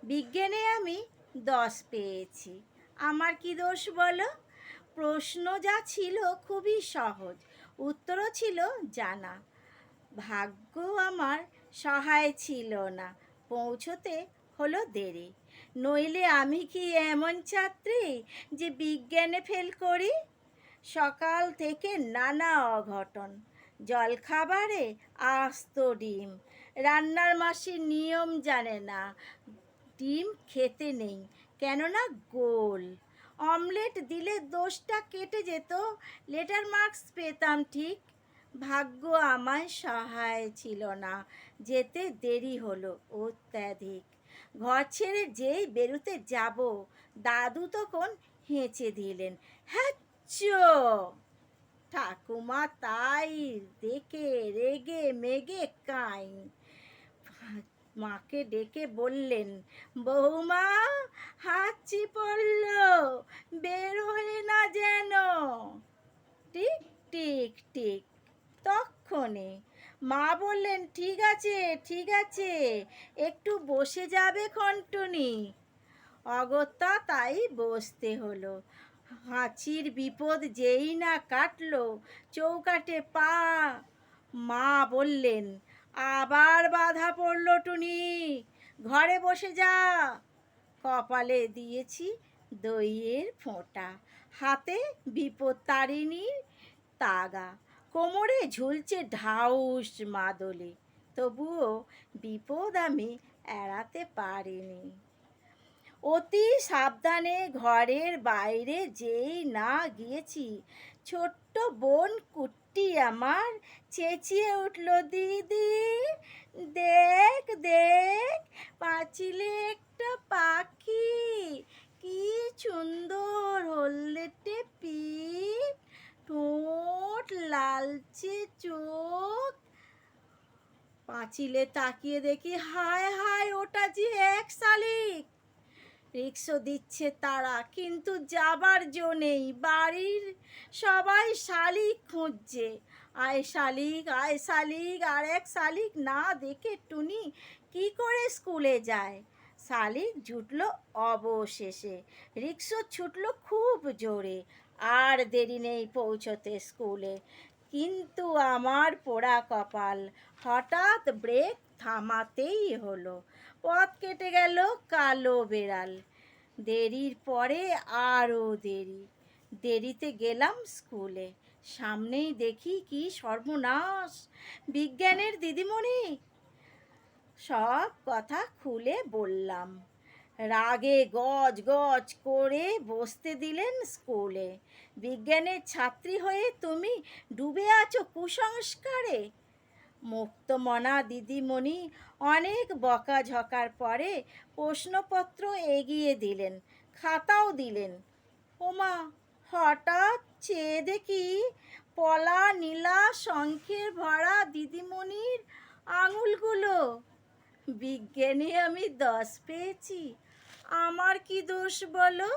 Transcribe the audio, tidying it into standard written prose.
বিজ্ঞানে আমি 10 পেয়েছি। আমার কি দোষ বলো? প্রশ্ন যা ছিল খুবই সহজ, উত্তরও ছিল জানা। ভাগ্য আমার সহায় ছিল না, পৌঁছতে হলো দেরি। নইলে আমি কি এমন ছাত্রী যে বিজ্ঞানে ফেল করি? সকাল থেকে নানা অঘটন, জলখাবারে আস্ত ডিম, রান্নার মাসির নিয়ম জানে না, ডিম খেতে নেই, কেননা গোল। অমলেট দিলে দোষটা কেটে যেত, লেটার মার্কস পেতাম ঠিক। ভাগ্য আমায় সহায় ছিল না, যেতে দেরি হলো অত্যাধিক। ঘর ছেড়ে যেই বেরুতে যাব, দাদু তখন হেঁচে দিলেন, হ্যাঁ ঠাকুমা তাই দেখে রেগে মেগে কাই। মাকে ডেকে বললেন, বৌমা হাঁচি পড়ল, বেরোয় না যেন। টিক টিক টিক, তক্ষণে মা বললেন, ঠিক আছে ঠিক আছে, একটু বসে যাবে খন্টুনি। অগত্যা তাই বসতে হলো। হাঁচির বিপদ যেই না কাটলো, চৌকাঠে পা। মা বললেন, আবার বাধা পড়লো টুনি, ঘরে বসে যা। কপালে দিয়েছি দইয়ের ফোঁটা, হাতে বিপদ তারিণীর তাগা, কোমরে ঝুলছে ঢাউস মাদলে, তবুও বিপদ আমি এড়াতে পারিনি। অতি সাবধানে ঘরের বাইরে যেই না গিয়েছি, ছোট্ট বোন কুট্টি আমার চেঁচিয়ে উঠল, দিদি দেখ দেখ, পাঁচিলে একটা পাখি, কি সুন্দর হলদেটে পিঠ, ঠোঁট লালচে চোখ। পাঁচিলে তাকিয়ে দেখি, হায় হায়, ওটা যে এক শালিক। রিকশো দিচ্ছে তারা, কিন্তু যাবার জো নেই, বাড়ির সবাই শালিক খুঁজছে। আয় শালিক আয় শালিক, আর এক শালিক না দেখে টুনি কি করে স্কুলে যায়। শালিক জুটলো অবশেষে, রিকশো ছুটলো খুব জোরে, আর দেরি নেই পৌঁছতে স্কুলে। কিন্তু আমার পোড়া কপাল, হঠাৎ ব্রেক থামাতেই হলো, পথ কেটে গেল কালো বেড়াল। দেরির পরে আরও দেরি, দেরিতে গেলাম স্কুলে, সামনেই দেখি কি সর্বনাশ, বিজ্ঞানের দিদিমণি। সব কথা খুলে বললাম। রাগে গজ গজ করে বসতে দিলেন স্কুলে। বিজ্ঞানের ছাত্রী হয়ে তুমি ডুবে আছো কুসংস্কারে। মুক্তমনা দিদিমণি অনেক বকাঝকার পরে প্রশ্নপত্র এগিয়ে দিলেন, খাতাও দিলেন। ওমা, হঠাৎ চেয়ে দেখি পলা নীলা শঙ্খের ভরা দিদিমণির আঙুলগুলো। বিজ্ঞানে আমি 10 পেয়েছি, আমার কি দোষ বলো?